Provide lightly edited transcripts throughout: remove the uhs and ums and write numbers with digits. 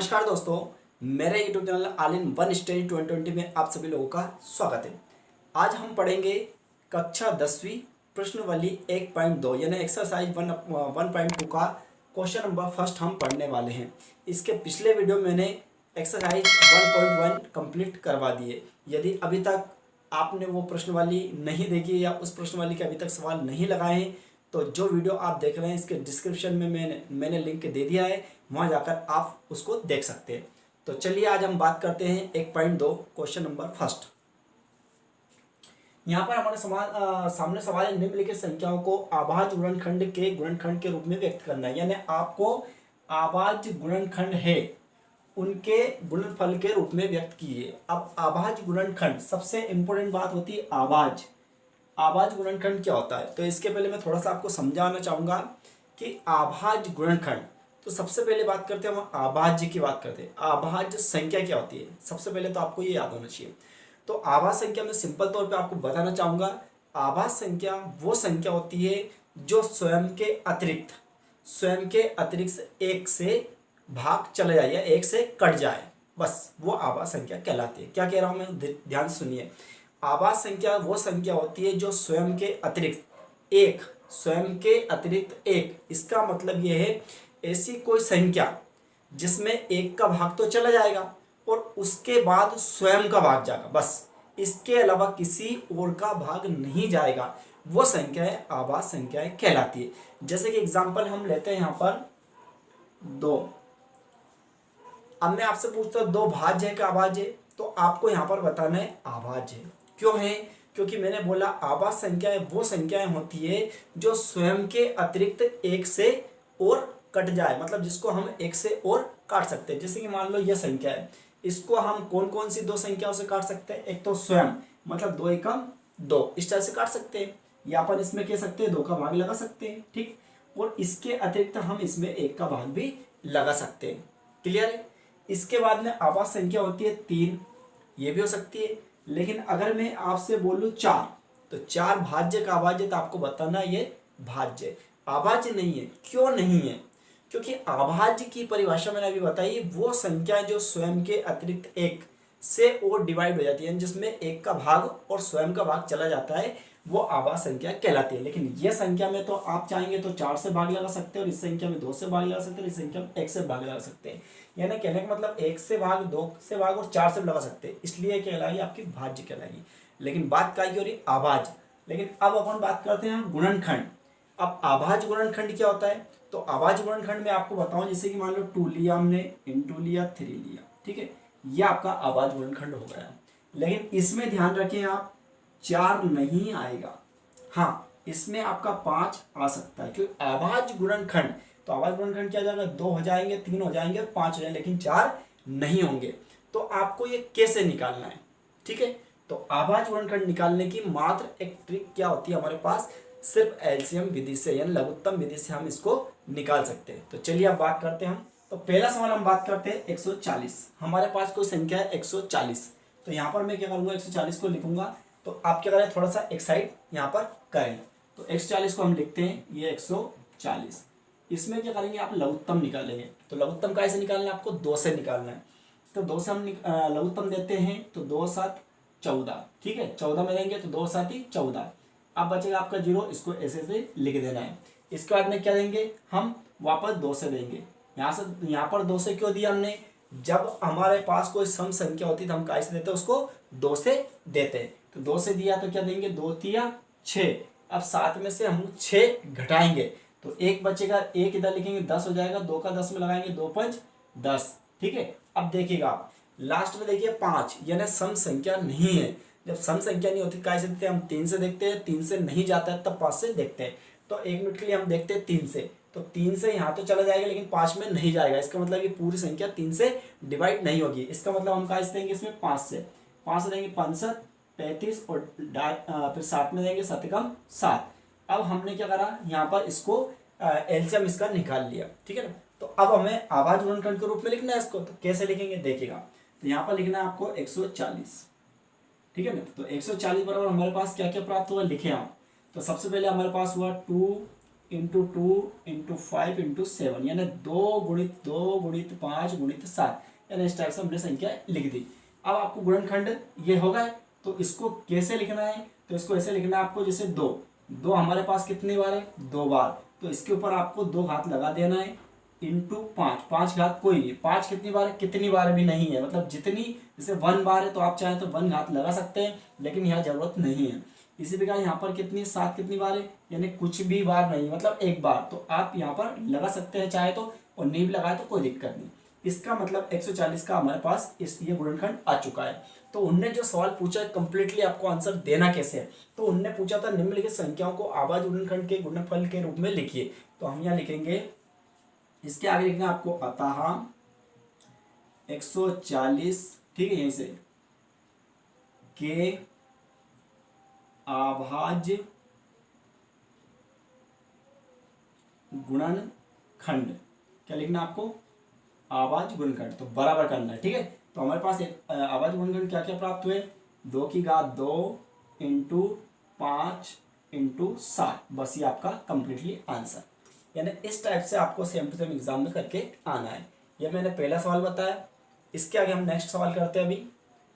नमस्कार दोस्तों, मेरे YouTube channel all in one study 2020 में आप सभी लोगों का स्वागत है। आज हम पढ़ेंगे कक्षा 10वीं प्रश्नवली 1.2 यानी एक्सरसाइज 1.2 का क्वेश्चन नंबर फर्स्ट हम पढ़ने वाले हैं। इसके पिछले वीडियो में मैंने एक्सरसाइज 1.1 कंप्लीट करवा दिए। यदि अभी तक आपने वो प्रश्नवाली नहीं देखी या उस प्रश्नवाली के अभी तक सवाल नहीं लगाए हैं तो जो वीडियो आप देख रहे हैं इसके डिस्क्रिप्शन में मैंने लिंक दे दिया है, वहाँ जाकर आप उसको देख सकते हैं। तो चलिए आज हम बात करते हैं 1.2 क्वेश्चन नंबर फर्स्ट। यहाँ पर हमारे सामने सवाल है, निम्नलिखित संख्याओं को अभाज्य गुणनखंड के गुणनखंड के रूप में व्यक्त करना है। यानी आपको अभाज्य गुणनखंड है उनके गुणनफल के रूप में व्यक्त कीजिए। अब अभाज्य गुणनखंड, सबसे इंपॉर्टेंट बात होती है अभाज्य गुणनखंड क्या होता है। तो इसके पहले मैं थोड़ा सा आपको समझाना चाहूँगा कि अभाज्य गुणनखंड, तो सबसे पहले बात करते हैं हम अभाज्य की बात करते हैं। अभाज्य संख्या क्या होती है, सबसे पहले तो आपको ये याद होना चाहिए। तो अभाज्य संख्या में सिंपल तौर पे आपको बताना चाहूँगा, अभाज्य संख्या वो संख्या होती है जो स्वयं के अतिरिक्त एक से भाग चले जाए या एक से कट जाए, बस वो अभाज्य संख्या कहलाती है। क्या कह रहा हूँ मैं, ध्यान सुनिए। अभाज्य संख्या वो संख्या होती है जो स्वयं के अतिरिक्त एक, इसका मतलब ये है ऐसी कोई संख्या जिसमें एक का भाग तो चला जाएगा और उसके बाद स्वयं का भाग जाएगा, बस इसके अलावा किसी और का भाग नहीं जाएगा, वो संख्याएं अभाज्य संख्याएं कहलाती है। जैसे कि एग्जांपल हम लेते हैं यहाँ पर 2। अब मैं आपसे पूछता हूँ 2 भाज्य है क्या अभाज्य है, तो आपको यहाँ पर बताना है अभाज्य है। क्यों है, क्योंकि मैंने बोला अभाज्य संख्याएं वो संख्याएं होती है जो स्वयं के अतिरिक्त एक से और कट जाए, मतलब जिसको हम एक से और काट सकते हैं। जैसे कि मान लो यह संख्या है, इसको हम कौन कौन सी 2 संख्याओं से काट सकते हैं। एक तो स्वयं, मतलब 2 एकम 2, इस तरह से काट सकते हैं, या अपन इसमें कह सकते हैं 2 का भाग लगा सकते हैं, ठीक। और इसके अतिरिक्त हम इसमें 1 का भाग भी लगा सकते हैं। क्लियर है। इसके बाद में अभाज्य संख्या होती है 3, ये भी हो सकती है। लेकिन अगर मैं आपसे बोलूं 4, तो 4 भाज्य का अभाज्य, तो आपको बताना ये भाज्य, अभाज्य नहीं है। क्यों नहीं है, क्योंकि अभाज्य की परिभाषा मैंने अभी बताई, वो संख्या जो स्वयं के अतिरिक्त एक से और डिवाइड हो जाती है, जिसमें एक का भाग और स्वयं का भाग चला जाता है, वो अभाज्य संख्या कहलाती है। लेकिन यह संख्या में तो आप चाहेंगे तो 4 से भाग लगा सकते हैं, और इस संख्या में 2 से भाग लगा सकते हैं, इस संख्या में 1 से भाग लगा सकते हैं। यानी कहने का मतलब 1 से भाग, 2 से भाग और 4 से लगा सकते हैं, इसलिए कहलाएगी आपकी भाज्य कहलाएगी। लेकिन बात क्या हो रही, अभाज्य। लेकिन अब अपन बात करते हैं गुणनखंड। अब अभाज्य गुणनखंड क्या होता है, तो अभाज्य गुणनखंड में आपको बताऊं, जैसे कि मान लो 2 लिया हमने, इंटू लिया, 3 लिया, ठीक है, यह आपका अभाज्य गुणनखंड हो गया। लेकिन इसमें ध्यान रखें आप, 4 नहीं आएगा, हाँ इसमें आपका 5 आ सकता है, क्योंकि अभाज्य गुणनखंड, तो अभाज्य गुणनखंड क्या जाएगा, 2 हो जाएंगे, 3 हो जाएंगे, 5 हो जाएंगे, लेकिन 4 नहीं होंगे। तो आपको ये कैसे निकालना है, ठीक है। तो अभाज्य गुणनखंड निकालने की मात्र एक ट्रिक क्या होती है हमारे पास, सिर्फ एलसीएम विधि से यानी लघुत्तम विधि से हम इसको निकाल सकते हैं। तो चलिए अब बात करते हैं हम। तो पहला सवाल हम बात करते हैं 140। हमारे पास कोई संख्या है 140, तो यहाँ पर मैं क्या करूँगा, 140 को लिखूंगा। तो आप क्या करें, थोड़ा सा एक साइड यहाँ पर करें। तो 140 को हम लिखते हैं, ये 140। इसमें क्या करेंगे, आप लघुत्तम निकालेंगे। तो लघुत्तम कैसे निकालना है, आपको 2 से निकालना है। तो 2 से हम लघुत्तम देते हैं, तो 2 7 14, ठीक है, 14 में देंगे तो 2 7 14। अब बचेगा आपका 0, इसको ऐसे से लिख देना है। इसके बाद में क्या देंगे, हम वापस 2 से देंगे। यहाँ पर 2 से क्यों दिया हमने, जब हमारे पास कोई सम संख्या होती है तो हम कैसे देते हैं, उसको 2 से देते हैं। तो 2 से दिया तो क्या देंगे, 2 तिया 6। अब 7 में से हम 6 घटाएंगे तो 1 बचेगा, 1 इधर लिखेंगे, 10 हो जाएगा, 2 का 10 में लगाएंगे, 2 5 10, ठीक है। अब देखिएगा आप लास्ट में देखिए 5, यानी सम संख्या नहीं है। जब सम संख्या नहीं होती कैसे देखते हैं, हम 3 से देखते हैं, 3 से नहीं जाता है तब 5 से देखते हैं। तो 1 मिनट के लिए हम देखते हैं 3 से, तो 3 से यहाँ तो चला जाएगा लेकिन 5 में नहीं जाएगा। इसका मतलब ये पूरी संख्या 3 से डिवाइड नहीं होगी। इसका मतलब हम कैसे देंगे, इसमें 5 से देंगे 5 7 35, और फिर 7 में देंगे 7 कम 7। अब हमने क्या करा, यहाँ पर इसको एलसीएम इसका निकाल लिया, ठीक है ना। तो अब हमें अभाज्य गुणनखंड के रूप में लिखना है इसको, तो कैसे लिखेंगे देखिएगा। तो यहाँ पर लिखना है आपको 140, ठीक है ना। तो 140 बराबर हमारे पास क्या क्या प्राप्त हुआ, लिखे हम। तो सबसे पहले हमारे पास हुआ 2 इंटू 2 इंटू 5 इंटू 7, यानी 2 गुणित 5 गुणित 7, यानी इस टाइप से हमने संख्या लिख दी। अब आपको गुणनखंड ये होगा, तो इसको कैसे लिखना है, तो इसको ऐसे लिखना है आपको, जैसे 2 हमारे पास कितनी बार है, 2 बार, तो इसके ऊपर आपको 2 घात लगा देना है, इंटू 5 घात कोई नहीं, 5 कितनी बार है, कितनी बार भी नहीं है, मतलब जितनी, जैसे 1 बार है तो आप चाहें तो 1 घात लगा सकते हैं, लेकिन यहाँ जरूरत नहीं है। इसी प्रकार यहाँ पर कितनी 7 कितनी बार है, यानी कुछ भी बार नहीं, मतलब 1 बार, तो आप यहाँ पर लगा सकते हैं चाहे तो, और नहीं भी लगाए तो कोई दिक्कत नहीं। इसका मतलब 140 का हमारे पास ये गुणनखंड आ चुका है। तो उनने जो सवाल पूछा है कंप्लीटली आपको आंसर देना कैसे है, तो उनने पूछा था निम्नलिखित संख्याओं को आभाज्य गुणनखंड के गुणनफल के रूप में लिखिए। तो हम यहाँ लिखेंगे, इसके आगे लिखना आपको अतः 140, ठीक है, यहीं से के अभाज्य गुणनखंड, क्या लिखना आपको, अभाज्य गुणनखंड, तो बराबर करना है, ठीक है। तो हमारे पास एक अभाज्य गुणनखंड क्या क्या प्राप्त हुए, 2 की घात 2 इंटू 5 इंटू 7, बस ये आपका कंप्लीटली आंसर। यानी इस टाइप से आपको सेम टू सेम एग्जाम में करके आना है। ये मैंने पहला सवाल बताया। इसके आगे हम नेक्स्ट सवाल करते हैं। अभी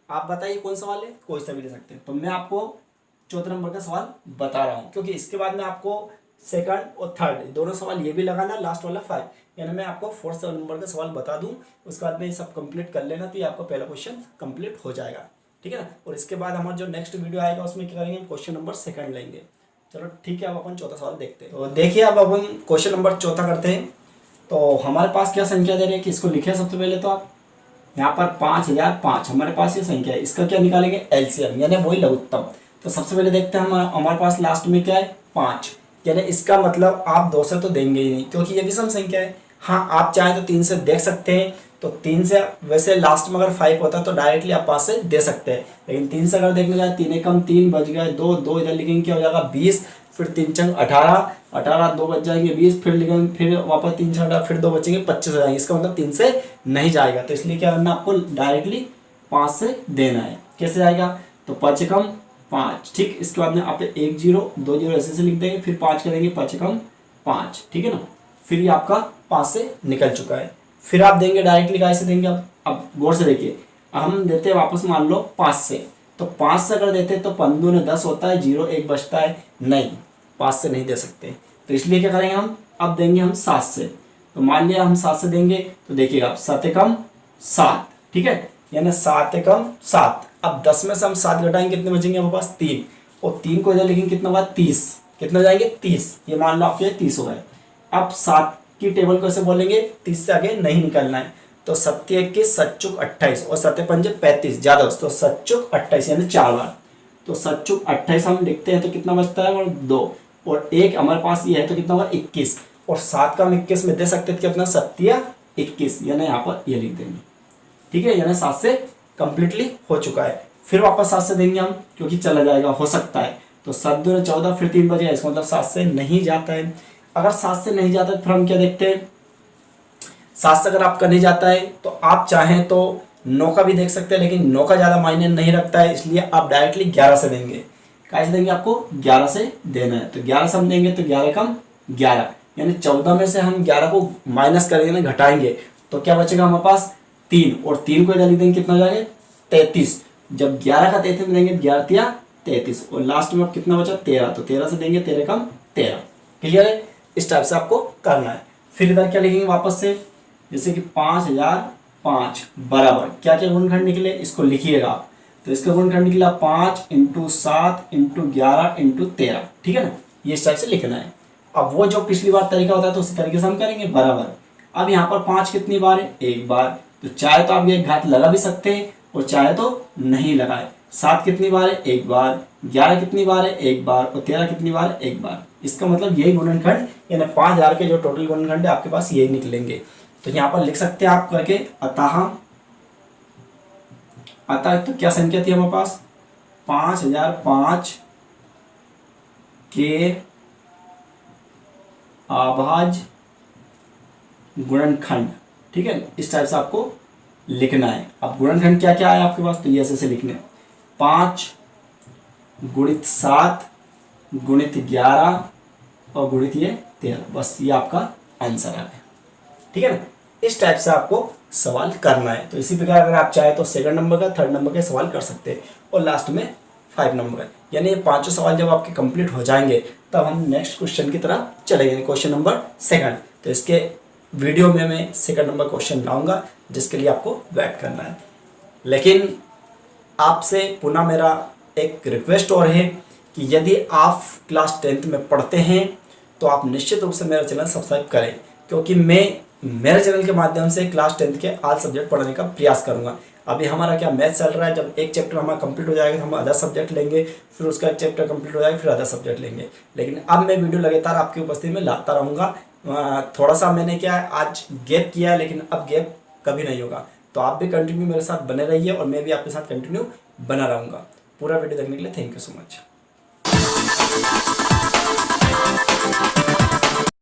आप बताइए कौन सवाल है, कोई सा भी ले सकते हैं। तो मैं आपको चौथे नंबर का सवाल बता रहा हूँ, क्योंकि इसके बाद में आपको सेकंड और थर्ड दोनों सवाल ये भी लगाना, लास्ट वाला 5, यानी मैं आपको 4th नंबर का सवाल बता दूं, उसके बाद में ये सब कंप्लीट कर लेना, तो ये आपका पहला क्वेश्चन कंप्लीट हो जाएगा, ठीक है ना। और इसके बाद हमारा जो नेक्स्ट वीडियो आएगा उसमें क्या करेंगे, हम क्वेश्चन नंबर 2 लेंगे। चलो ठीक है, अब अपन चौथा सवाल देखते हैं। तो देखिए अब अपन क्वेश्चन नंबर 4 करते हैं। तो हमारे पास क्या संख्या दे रही है कि इसको लिखे सबसे पहले, तो आप यहाँ पर 5005 हमारे पास ये संख्या है, इसका क्या निकालेंगे, एलसीएम, यानी वही लघुत्तम। तो सबसे पहले देखते हैं हमारे पास लास्ट में क्या है, 5, यानी इसका मतलब आप 2 से तो देंगे ही नहीं, क्योंकि ये विषम संख्या है। हाँ, आप चाहें तो 3 से देख सकते हैं, तो 3 से, वैसे लास्ट में अगर 5 होता तो डायरेक्टली आप 5 से दे सकते हैं, लेकिन 3 से अगर देखने जाए, 3 एकम 3 बच गए, 2 इधर लिखेंगे, क्या हो जाएगा 20, फिर 3 चंग 18 2 बच जाएंगे 20, फिर लिखेंगे, फिर वापस 3 से 18, फिर 2 बचेंगे 25 हो जाएंगे। इसका मतलब 3 से नहीं जाएगा, तो इसलिए क्या करना, आपको डायरेक्टली 5 से देना है। कैसे जाएगा, तो 5 एकम 5, ठीक। इसके बाद में आप 1 0 2 0 ऐसे लिख देंगे, फिर 5 करेंगे, 5 एकम 5, ठीक है ना। फिर ये आपका 5 से निकल चुका है। फिर आप देंगे डायरेक्टली, कैसे देंगे, अब गौर से देखिए, हम देते हैं वापस मान लो 5 से, तो 5 से अगर देते तो 5 दूने 10 होता है, 0 1 बचता है, नहीं 5 से नहीं दे सकते, तो इसलिए क्या करेंगे हम, अब देंगे हम 7 से। तो मान लिया हम 7 से देंगे, तो देखिएगा आप 7 एकम 7, ठीक है, यानी 7 एकम 7। अब 10 में से हम 7 घटाएंगे, कितने बचेंगे हमारे पास, 3, और 3 को इधर लिखेंगे, कितना होगा 30, कितना जाएंगे 30, ये मान लो आपके 30 हो गए। अब 7 की टेबल को ऐसे बोलेंगे, 30 से आगे नहीं निकलना है, तो 7 21 7 चुक 28 और 7 पंजे 35, ज्यादा, तो 7 चुक 28 यानी 4 बार, तो 7 चुक 28 हम लिखते हैं, तो कितना बचता है, और 2 और 1 हमारे पास ये है, तो कितना होगा 21, और 7 का हम 21 में दे सकते हैं, कितना 7 या 21, यानी यहाँ पर ये लिख देंगे, ठीक है, यानी 7 से कंप्लीटली हो चुका है। फिर वापस 7 से देंगे हम, क्योंकि चला जाएगा, हो सकता है, तो 7 दूने 14, फिर 3 बजे, इसका मतलब 7 से नहीं जाता है। अगर 7 से नहीं जाता है, फिर हम क्या देखते हैं, 7 से अगर आपका नहीं जाता है, तो आप चाहें तो 9 का भी देख सकते हैं, लेकिन 9 का ज़्यादा मायने नहीं रखता है, इसलिए आप डायरेक्टली 11 से देंगे। कैसे देंगे, आपको 11 से देना है, तो 11 से हम देंगे, तो 11 कम 11, यानी 14 में से हम 11 को माइनस करेंगे, घटाएंगे, तो क्या बचेगा हमारे पास 3, और 3 को इधर लिख देंगे, कितना हो जाएगा 33। जब 11 का 33 में देंगे, 11 तिया 33, और लास्ट में अब कितना बचा 13, तो 13 से देंगे, 13 कम 13। क्लियर है, इस टाइप से आपको करना है। फिर इधर क्या लिखेंगे वापस से, जैसे कि 5005 बराबर क्या क्या गुणनखंड निकले, इसको लिखिएगा आप। तो इसका गुणनखंड निकला 5 × 7 × 11 × 13, ठीक है ना, ये इस टाइप से लिखना है। अब वो जो पिछली बार तरीका होता है, तो उसी तरीके से हम करेंगे बराबर। अब यहाँ पर 5 कितनी बार है, 1 बार, तो चाहे तो आप ये घात लगा भी सकते हैं, और चाहे तो नहीं लगाए। 7 कितनी बार है, 1 बार, 11 कितनी बार है, 1 बार, और 13 कितनी बार है, 1 बार। इसका मतलब यही गुणनखंड, यानी 5000 के जो टोटल गुणनखंड है आपके पास यही निकलेंगे। तो यहाँ पर लिख सकते हैं आप करके, अतः तो क्या संख्या थी हमारे पास, 5005 के अभाज्य गुणनखंड, ठीक है, इस टाइप से आपको लिखना है। अब गुणनखंड क्या क्या है आपके पास, तो ये ऐसे लिखने, 5 × 7 × 11 और गुणित ये 13। बस ये आपका आंसर आ गया। ठीक है ना, इस टाइप से आपको सवाल करना है। तो इसी प्रकार अगर आप चाहे तो सेकंड नंबर का, थर्ड नंबर के सवाल कर सकते हैं और लास्ट में 5 नंबर का। यानी ये पांचों सवाल जब आपके कंप्लीट हो जाएंगे तब हम नेक्स्ट क्वेश्चन की तरफ चलेंगे, क्वेश्चन नंबर सेकंड। तो इसके वीडियो में मैं सेकंड नंबर क्वेश्चन लाऊंगा जिसके लिए आपको वेट करना है। लेकिन आपसे पुनः मेरा एक रिक्वेस्ट और है कि यदि आप क्लास 10th में पढ़ते हैं तो आप निश्चित रूप से मेरा चैनल सब्सक्राइब करें, क्योंकि मैं मेरे चैनल के माध्यम से क्लास 10th के ऑल सब्जेक्ट पढ़ने का प्रयास करूंगा। अभी हमारा क्या मैथ चल रहा है, जब एक चैप्टर हमारा कंप्लीट हो जाएगा तो हम अदर सब्जेक्ट लेंगे, फिर उसका एक चैप्टर कंप्लीट हो जाएगा फिर अदर सब्जेक्ट लेंगे। लेकिन अब मैं वीडियो लगातार आपकी उपस्थिति में लाता रहूँगा। थोड़ा सा मैंने क्या है आज गैप किया है, लेकिन अब गैप कभी नहीं होगा। तो आप भी कंटिन्यू मेरे साथ बने रहिए और मैं भी आपके साथ कंटिन्यू बना रहूँगा। पूरा वीडियो देखने के लिए थैंक यू सो मच।